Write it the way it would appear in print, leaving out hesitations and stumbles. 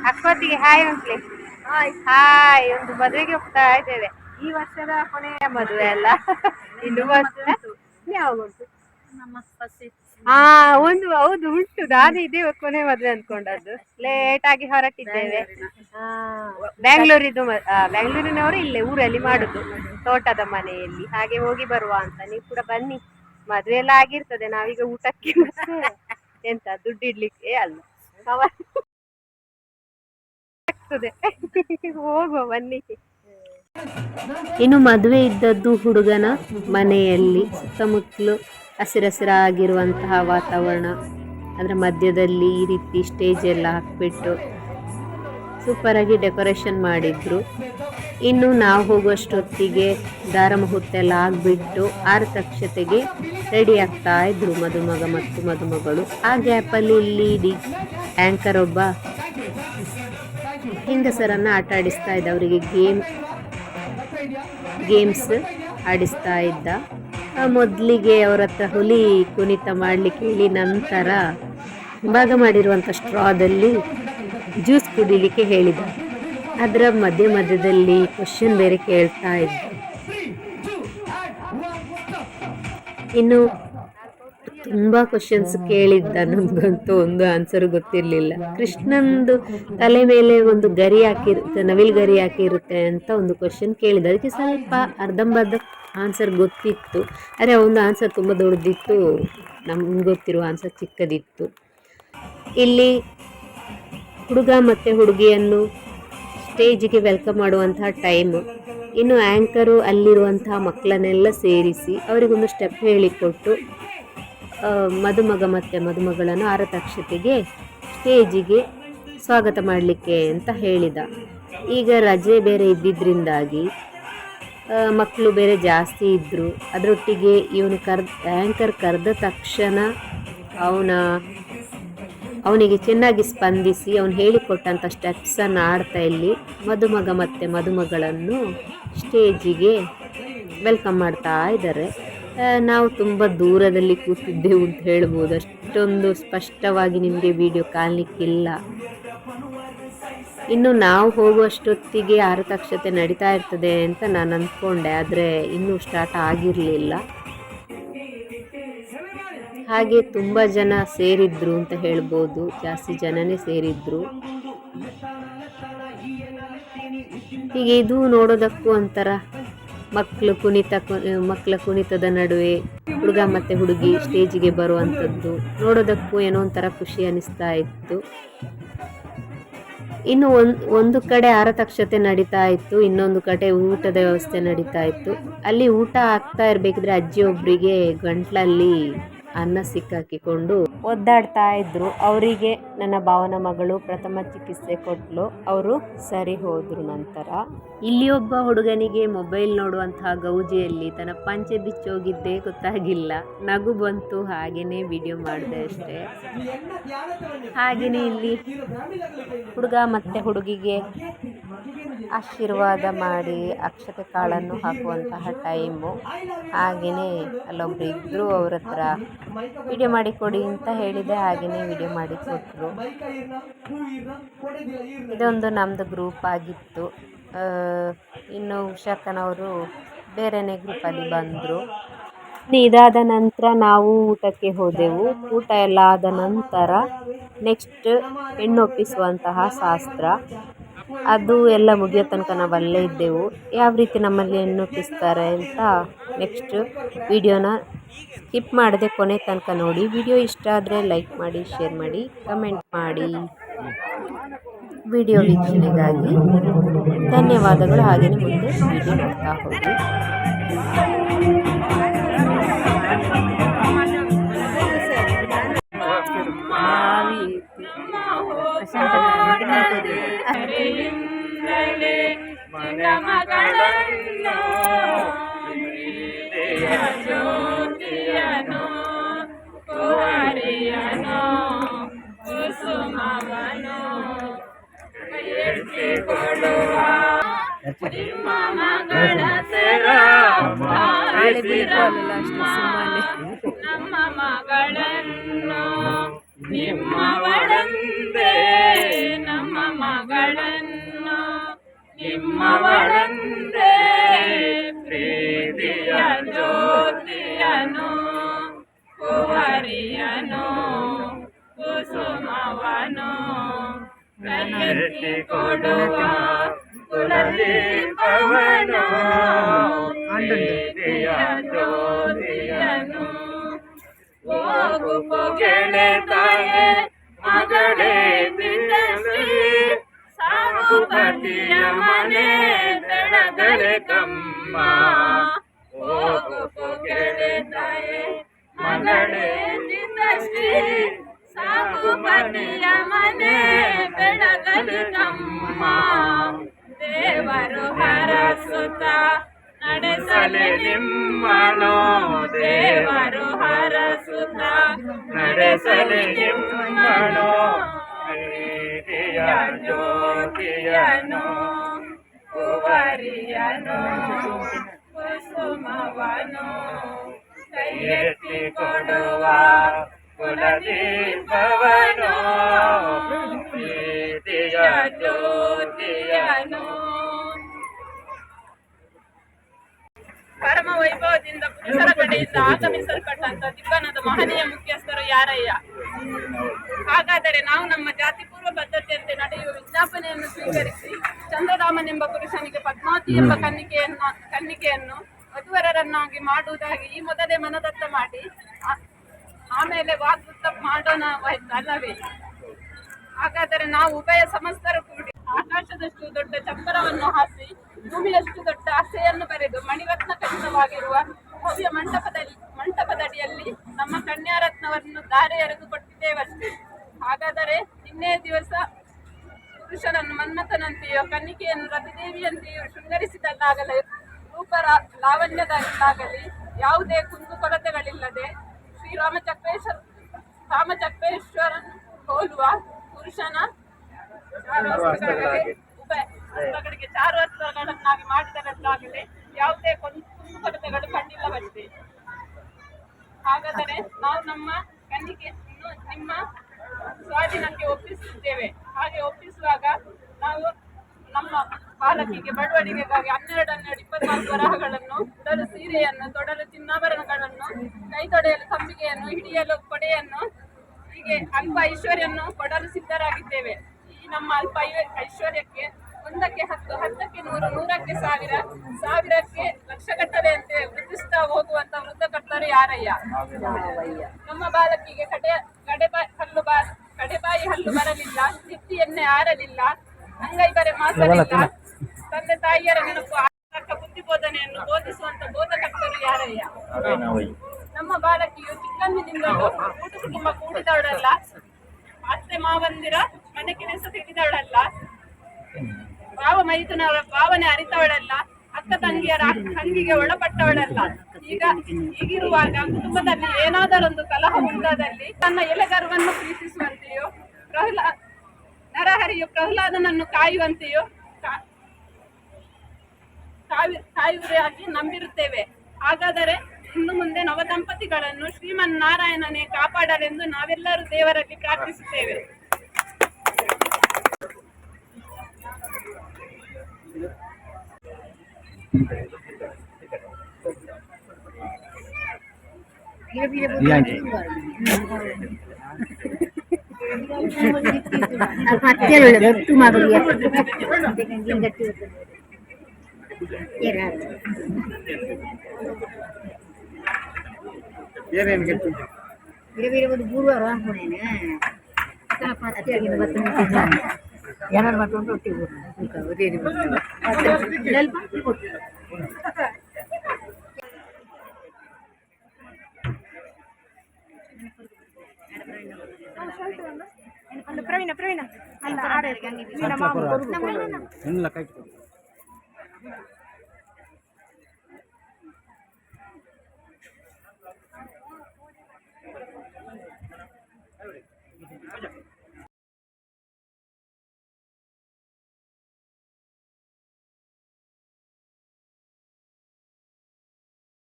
ಅಕ್ಕೊತ್ತಿಗೆ hi Ankli. Hi. ಒಂದು ಮದುವೆಗೆ ಹೋಗ್ತಾ ಇದ್ದೇವೆ. ಈ ವರ್ಷದ ಕೊನೆಯ ಮದುವೆ ಅಲ್ಲ, ಇನ್ನು ಯಾವಾಗುಂಟು? ಹಾ, ಒಂದು ಹೌದು ಉಂಟು. ನಾನು ಇದೇ ಕೊನೆ ಮದುವೆ ಅನ್ಕೊಂಡದ್ದು. ಲೇಟ್ ಆಗಿ ಹೊರಟಿದ್ದೇವೆ. ಬ್ಯಾಂಗ್ಳೂರಿನವರು ಇಲ್ಲೇ ಊರಲ್ಲಿ ಮಾಡುದು, ತೋಟದ ಮನೆಯಲ್ಲಿ. ಹಾಗೆ ಹೋಗಿ ಬರುವ ಅಂತ. ನೀವು ಕೂಡ ಬನ್ನಿ. ಮದುವೆ ಎಲ್ಲ ಆಗಿರ್ತದೆ. ನಾವೀಗ ಊಟಕ್ಕೆ ಮತ್ತೆ ಎಂತ ದುಡ್ಡು ಇಡ್ಲಿಕ್ಕೆ ಅಲ್ಲ, ಆಗ್ತದೆ. ಹೋಗುವ ಬನ್ನಿ. ಇನ್ನು ಮದುವೆ ಇದ್ದದ್ದು ಹುಡುಗನ ಮನೆಯಲ್ಲಿ. ಸುತ್ತಮುತ್ತಲು ಹಸಿರಸಿರಾಗಿರುವಂತಹ ವಾತಾವರಣ, ಅದರ ಮಧ್ಯದಲ್ಲಿ ಈ ರೀತಿ ಸ್ಟೇಜ್ ಎಲ್ಲ ಹಾಕ್ಬಿಟ್ಟು ಸೂಪರ್ ಆಗಿ ಡೆಕೋರೇಷನ್ ಮಾಡಿದ್ರು. ಇನ್ನು ನಾವು ಹೋಗುವಷ್ಟೊತ್ತಿಗೆ ದಾರ ಮುಹೂರ್ತ ಎಲ್ಲ ಆಗ್ಬಿಟ್ಟು ಆರತಕ್ಷತೆಗೆ ರೆಡಿ ಆಗ್ತಾ ಇದ್ರು ಮದುಮಗ ಮತ್ತು ಮದುಮಗಳು. ಆ ಗ್ಯಾಪಲ್ಲಿ ಇಲ್ಲಿ ಆಂಕರ್ ಒಬ್ಬ ಹೆಂಗಸರನ್ನ ಆಟ ಆಡಿಸ್ತಾ ಇದ್ದ, ಅವರಿಗೆ ಗೇಮ್ಸ್ ಆಡಿಸ್ತಾ ಇದ್ದ. ಮೊದಲಿಗೆ ಅವ್ರ ಹತ್ರ ಹುಲಿ ಕುಣಿತ ಮಾಡಲಿಕ್ಕೆ ಹೇಳಿ, ನಂತರ ಭಾಗ ಮಾಡಿರುವಂಥ ಸ್ಟ್ರಾದಲ್ಲಿ ಜ್ಯೂಸ್ ಕುಡಿಲಿಕ್ಕೆ ಹೇಳಿದ. ಅದರ ಮಧ್ಯದಲ್ಲಿ ಕ್ವಶನ್ ಬೇರೆ ಕೇಳ್ತಾ ಇದ್ದ. ಇನ್ನು ತುಂಬ ಕ್ವಶನ್ಸ್ ಕೇಳಿದ್ದ. ನಮಗಂತೂ ಒಂದು ಆನ್ಸರ್ ಗೊತ್ತಿರಲಿಲ್ಲ. ಕೃಷ್ಣಂದು ತಲೆ ಮೇಲೆ ಒಂದು ಗರಿ ಹಾಕಿರುತ್ತೆ, ನವಿಲ್ ಗರಿ ಹಾಕಿರುತ್ತೆ ಅಂತ ಒಂದು ಕ್ವಶನ್ ಕೇಳಿದ. ಅದಕ್ಕೆ ಸ್ವಲ್ಪ ಅರ್ಧಂಬರ್ಧ ಆನ್ಸರ್ ಗೊತ್ತಿತ್ತು. ಆದರೆ ಒಂದು ಆನ್ಸರ್ ತುಂಬ ದೊಡ್ಡದಿತ್ತು, ನಮ್ಗೆ ಗೊತ್ತಿರುವ ಆನ್ಸರ್ ಚಿಕ್ಕದಿತ್ತು. ಇಲ್ಲಿ ಹುಡುಗ ಮತ್ತು ಹುಡುಗಿಯನ್ನು ಸ್ಟೇಜಿಗೆ ವೆಲ್ಕಮ್ ಮಾಡುವಂತಹ ಟೈಮು. ಇನ್ನು ಆ್ಯಂಕರು ಅಲ್ಲಿರುವಂತಹ ಮಕ್ಕಳನ್ನೆಲ್ಲ ಸೇರಿಸಿ ಅವರಿಗೊಂದು ಸ್ಟೆಪ್ ಹೇಳಿಕೊಟ್ಟು ಮದುಮಗ ಮತ್ತು ಮದುಮಗಳನ್ನು ಆರತಕ್ಷತೆಗೆ ಸ್ಟೇಜಿಗೆ ಸ್ವಾಗತ ಮಾಡಲಿಕ್ಕೆ ಅಂತ ಹೇಳಿದ. ಈಗ ರಜೆ ಬೇರೆ ಇದ್ದಿದ್ದರಿಂದಾಗಿ ಮಕ್ಕಳು ಬೇರೆ ಜಾಸ್ತಿ ಇದ್ದರು. ಅದರೊಟ್ಟಿಗೆ ಇವನು ಆ್ಯಂಕರ್ ಕರೆದ ತಕ್ಷಣ ಅವನಿಗೆ ಚೆನ್ನಾಗಿ ಸ್ಪಂದಿಸಿ ಅವನು ಹೇಳಿಕೊಟ್ಟಂಥ ಸ್ಟೆಪ್ಸನ್ನು ಆಡ್ತಾ ಇಲ್ಲಿ ಮದುಮಗ ಮತ್ತು ಮದುಮಗಳನ್ನು ಸ್ಟೇಜಿಗೆ ವೆಲ್ಕಮ್ ಮಾಡ್ತಾ ಇದ್ದಾರೆ. ನಾವು ತುಂಬ ದೂರದಲ್ಲಿ ಕೂತಿದ್ದೆವು ಅಂತ ಹೇಳ್ಬೋದು. ಅಷ್ಟೊಂದು ಸ್ಪಷ್ಟವಾಗಿ ನಿಮಗೆ ವಿಡಿಯೋ ಕಾಣಲಿಕ್ಕಿಲ್ಲ. ಇನ್ನು ನಾವು ಹೋಗುವಷ್ಟೊತ್ತಿಗೆ ಆರತಕ್ಷತೆ ನಡೀತಾ ಇರ್ತದೆ ಅಂತ ನಾನು ಅಂದ್ಕೊಂಡೆ, ಆದರೆ ಇನ್ನೂ ಸ್ಟಾರ್ಟ್ ಆಗಿರಲಿಲ್ಲ. ಹಾಗೆ ತುಂಬ ಜನ ಸೇರಿದ್ರು ಅಂತ ಹೇಳ್ಬೋದು, ಜಾಸ್ತಿ ಜನನೇ ಸೇರಿದ್ರು. ಹೀಗೆ ಇದು ನೋಡೋದಕ್ಕೂ ಒಂಥರ ಮಕ್ಕಳ ಕುಣಿತದ ನಡುವೆ ಹುಡುಗ ಮತ್ತು ಹುಡುಗಿ ಸ್ಟೇಜಿಗೆ ಬರುವಂಥದ್ದು ನೋಡೋದಕ್ಕೂ ಏನೋ ಒಂಥರ ಖುಷಿ ಅನಿಸ್ತಾ ಇತ್ತು. ಇನ್ನು ಒಂದು ಕಡೆ ಆರತಕ್ಷತೆ ನಡೀತಾ ಇತ್ತು, ಇನ್ನೊಂದು ಕಡೆ ಊಟದ ವ್ಯವಸ್ಥೆ ನಡೀತಾ ಇತ್ತು. ಅಲ್ಲಿ ಊಟ ಆಗ್ತಾ ಇರಬೇಕಿದ್ರೆ ಅಜ್ಜಿಯೊಬ್ಬರಿಗೆ ಗಂಟ್ಲಲ್ಲಿ ಅನ್ನ ಸಿಕ್ಕಾಕಿಕೊಂಡು ಒದ್ದಾಡ್ತಾ ಇದ್ರು. ಅವರಿಗೆ ನನ್ನ ಭಾವನ ಮಗಳು ಪ್ರಥಮ ಚಿಕಿತ್ಸೆ ಕೊಟ್ಟಲು. ಅವರು ಸರಿ ಹೋದ್ರು. ನಂತರ ಇಲ್ಲಿ ಒಬ್ಬ ಹುಡುಗನಿಗೆ ಮೊಬೈಲ್ ನೋಡುವಂತಹ ಗೌಜಿಯಲ್ಲಿ ತನ್ನ ಪಂಚೆ ಬಿಚ್ಚೋಗಿದ್ದೇ ಗೊತ್ತಾಗಿಲ್ಲ. ನಗು ಬಂತು, ಹಾಗೇನೆ ವಿಡಿಯೋ ಮಾಡಿದೆ ಅಷ್ಟೇ. ಹಾಗೆಯೇ ಇಲ್ಲಿ ಹುಡುಗ ಮತ್ತು ಹುಡುಗಿಗೆ ಆಶೀರ್ವಾದ ಮಾಡಿ ಅಕ್ಷತೆ ಕಾಳನ್ನು ಹಾಕುವಂತಹ ಟೈಮು. ಹಾಗೆಯೇ ಅಲ್ಲೊಬ್ರು ಇದ್ದರು, ಅವ್ರ ಹತ್ರ ವಿಡಿಯೋ ಮಾಡಿಕೊಡಿ ಅಂತ ಹೇಳಿದೆ. ಹಾಗೆಯೇ ವಿಡಿಯೋ ಮಾಡಿಕೊಟ್ರು. ಇದೊಂದು ನಮ್ಮದು ಗ್ರೂಪ್ ಆಗಿತ್ತು. ಇನ್ನು ಉಷಾಕ್ಕನವರು ಬೇರೆಯೇ ಗ್ರೂಪಲ್ಲಿ ಬಂದರು. ಇದಾದ ನಂತರ ನಾವು ಊಟಕ್ಕೆ ಹೋದೆವು. ಊಟ ಎಲ್ಲ ಆದ ನಂತರ ನೆಕ್ಸ್ಟ್ ಹೆಣ್ಣೊಪ್ಪಿಸುವಂತಹ ಶಾಸ್ತ್ರ, ಅದು ಎಲ್ಲ ಮುಗಿಯೋ ತನಕ ನಾವು ಅಲ್ಲೇ ಇದ್ದೆವು. ಯಾವ ರೀತಿ ನಮ್ಮಲ್ಲಿ ಹೆಣ್ಣೊಪ್ಪಿಸ್ತಾರೆ ಅಂತ ನೆಕ್ಸ್ಟ್ ವಿಡಿಯೋನ ಸ್ಕಿಪ್ ಮಾಡದೆ ಕೊನೆ ತನಕ ನೋಡಿ. ವಿಡಿಯೋ ಇಷ್ಟ ಆದರೆ ಲೈಕ್ ಮಾಡಿ, ಶೇರ್ ಮಾಡಿ, ಕಮೆಂಟ್ ಮಾಡಿ. ವಿಡಿಯೋ ವೀಕ್ಷಣೆಗಾಗಿ ಧನ್ಯವಾದಗಳು. ಹಾಗೆಯೇ ಮುಂದೆ ವಿಡಿಯೋ ನೋಡ್ತಾ ಹೋಗಿ. ನಮ್ಮ ಮಗಳನ್ನು ನಿಮ್ಮವಳಂದೇ ನಮ್ಮ ನಿಮ್ಮವಳಂದೇ ಪ್ರೀತಿಯ ಜ್ಯೋತಿಯನು ಕುವರಿಯನು ಕುಸುಮವನು ಕೈಯೆತ್ತಿ ಕೊಡುವ ಕುಲದೀಪವನು ಪ್ರೀತಿಯ ಜ್ಯೋತಿಯನು ಹೋಗು ಗೆಳೆತಾಯೆ ಮಗಳೇ ದಿನಶ್ರೀ ಸಾಗು ಪತಿಯ ಮನೆ ಬೆಳಗಳೆ ಕಮ್ಮ ಹೋಗು ಗೆಳೆತಾಯೆ ಮಗಳೇ ದಿನಶ್ರೀ ಸಾಗು ಪತಿಯ ಮನೆ ಬೆಳಗಳೆ ಕಮ್ಮ ದೇವರು ಹರಸುತ್ತ ನಡೆಸಲೆ ನಿಮ್ಮನು ದೇವರು ಹರಸುತ್ತ ನಡೆಸಲೆ ನಿಮ್ಮನು ಪ್ರೀತಿಯ ಜ್ಯೋತಿಯನು ಕುವರಿಯನು ಕುಸುಮವನು ಕೈಯೆತ್ತಿ ಕೊಡುವ ಕುಲದೀಪವನು ಪ್ರೀತಿಯ ಜ್ಯೋತಿಯನು. ಪರಮ ವೈಭವದಿಂದ ಪುರುಷರ ಕಡೆಯಿಂದ ಆಗಮಿಸಲ್ಪಟ್ಟಂತ ದಿಬ್ಬನದ ಮಹನೀಯ ಮುಖ್ಯಸ್ಥರು ಯಾರಯ್ಯ? ಹಾಗಾದರೆ ನಾವು ನಮ್ಮ ಜಾತಿ ಪೂರ್ವ ಬದ್ಧತೆಯಂತೆ ನಡೆಯುವ ವಿಜ್ಞಾಪನೆಯನ್ನು ಸ್ವೀಕರಿಸಿ ಚಂದ್ರರಾಮನೆಂಬ ಪುರುಷನಿಗೆ ಪದ್ಮಾವತಿ ಎಂಬ ಕನ್ನಿಕೆಯನ್ನು ವಧುವರರನ್ನಾಗಿ ಮಾಡುವುದಾಗಿ ಈ ಮೊದಲೇ ಮನದತ್ತ ಮಾಡಿ ಆಮೇಲೆ ವಾಗ್ದತ್ತ ಮಾಡೋಣ ಅಲ್ಲವೇ? ಹಾಗಾದರೆ ನಾವು ಉಭಯ ಸಮಸ್ತರು ಕೂಡಿ ಆಕಾಶದಷ್ಟು ದೊಡ್ಡ ಚಪ್ಪರವನ್ನು ಹಾಸಿ ಭೂಮಿಯಷ್ಟು ದೊಡ್ಡ ಆಸೆಯನ್ನು ಬರೆದು ಮಣಿರತ್ನ ಖಚಿತವಾಗಿರುವ ಭವ್ಯ ಮಂಟಪದಡಿಯಲ್ಲಿ ನಮ್ಮ ಕನ್ಯಾರತ್ನವನ್ನು ಧಾರೆ ಎರೆದು ಕೊಟ್ಟಿದ್ದೇವಷ್ಟೇ. ಹಾಗಾದರೆ ನಿನ್ನೆ ದಿವಸ ಪುರುಷನನ್ನು ಮನ್ಮಥನಂತೆಯೋ ಕನ್ನಿಕೆಯನ್ನು ರತಿದೇವಿಯಂತೆಯೋ ಶೃಂಗರಿಸಿದಲ್ಲಾಗಲಿ ರೂಪ ಲಾವಣ್ಯದಲ್ಲಾಗಲಿ ಯಾವುದೇ ಕುಂದುಕೊರತೆಗಳಿಲ್ಲದೆ ರಾಮಚಕ್ರೇಶ್ವರನ್ ಹೋಲುವ ಪುರುಷನ ಚಾರುವಸ್ತ್ರಗಳನ್ನಾಗಿ ಮಾಡಿದರಲ್ಲಾಗಲಿ ಯಾವುದೇ ಕುಂದುಕೊರತೆಗಳು ಕಂಡಿಲ್ಲವಷ್ಟೇ. ಹಾಗಾದರೆ ನಾವು ನಮ್ಮ ಕನ್ನಿಕೆಯನ್ನು ನಿಮ್ಮ ಸ್ವಾಧೀನಕ್ಕೆ ಒಪ್ಪಿಸುತ್ತೇವೆ. ಹಾಗೆ ಒಪ್ಪಿಸುವಾಗ ನಾವು ನಮ್ಮ ಬಾಲಕಿಗೆ ಬಡವಡಿಗೆಗಾಗಿ 12-24 ವರಹಗಳನ್ನು, ಉಡಲು ಸೀರೆಯನ್ನು, ತೊಡಲು ಚಿನ್ನಾಭರಣಗಳನ್ನು, ಕೈ ತೊಡೆಯಲು ಕಂಬಿಗೆಯನ್ನು, ಹಿಡಿಯಲು ಕೊಡೆಯನ್ನು, ಹೀಗೆ ಅಲ್ಪ ಐಶ್ವರ್ಯನ್ನು ಕೊಡಲು ಸಿದ್ಧರಾಗಿದ್ದೇವೆ. ಈ ನಮ್ಮ ಅಲ್ಪ ಐಶ್ವರ್ಯಕ್ಕೆ 1ಕ್ಕೆ 10, 10ಕ್ಕೆ 100, 100ಕ್ಕೆ 1000, 1000ಕ್ಕೆ ಲಕ್ಷಗಟ್ಟಲೆಯಂತೆ ವೃದ್ಧಿಸ್ತಾ ಹೋಗುವಂತ ವೃದ್ಧಕರ್ತರು ಯಾರಯ್ಯ? ನಮ್ಮ ಬಾಲಕಿಗೆ ಕಡೆಬಾಯಿ ಹಲ್ಲು ಬರಲಿಲ್ಲ, ನೆತ್ತಿ ಎಣ್ಣೆ ಆರಲಿಲ್ಲ, ಅಂಗೈ ಬರೆ ಮಾತಲಿಲ್ಲ, ತಂದೆ ತಾಯಿಯರ ನೆನಪು ಆತಕ್ಕ ಬುದ್ಧಿ ಬೋಧನೆಯನ್ನು ಬೋಧಿಸುವಂತ ಬೋಧಕರ್ತರು ಯಾರಯ್ಯ? ನಮ್ಮ ಬಾಲಕಿಯು ಚಿಕ್ಕಂದಿನಿಂದಲೂ ಕೂಟು ಕುಟುಂಬ ಕೂಡಿದವಳಲ್ಲ, ಅತ್ತೆ ಮಾವಂದಿರ ಮನೆ ಕೆಲಸ ತಿಳಿದವಳಲ್ಲ, ಭಾವ ಮೈದುನರ ಭಾವನೆ ಅರಿತವಳಲ್ಲ, ಅಕ್ಕ ತಂಗಿಯರ ಹಂಗಿಗೆ ಒಳಪಟ್ಟವಳಲ್ಲ. ಹೀಗಿರುವಾಗ ಕುಟುಂಬದಲ್ಲಿ ಏನಾದರೊಂದು ಕಲಹ ಉಂಟಾದಲ್ಲಿ ತನ್ನ ಎಲೆಗರುವನ್ನು ಪ್ರೀತಿಸುವಂತೆಯೋ ನರಹರಿಯು ಪ್ರಹ್ಲಾದನನ್ನು ಕಾಯುವಂತೆಯೋ ಕಾಯುವುದಾಗಿ ನಂಬಿರುತ್ತೇವೆ. ಹಾಗಾದರೆ ಇನ್ನು ಮುಂದೆ ನವದಂಪತಿಗಳನ್ನು ಶ್ರೀಮನ್ನಾರಾಯಣನೇ ಕಾಪಾಡಲೆಂದು ನಾವೆಲ್ಲರೂ ದೇವರಲ್ಲಿ ಪ್ರಾರ್ಥಿಸುತ್ತೇವೆ. ಪ್ರವೀಣ ಅಲ್ಲ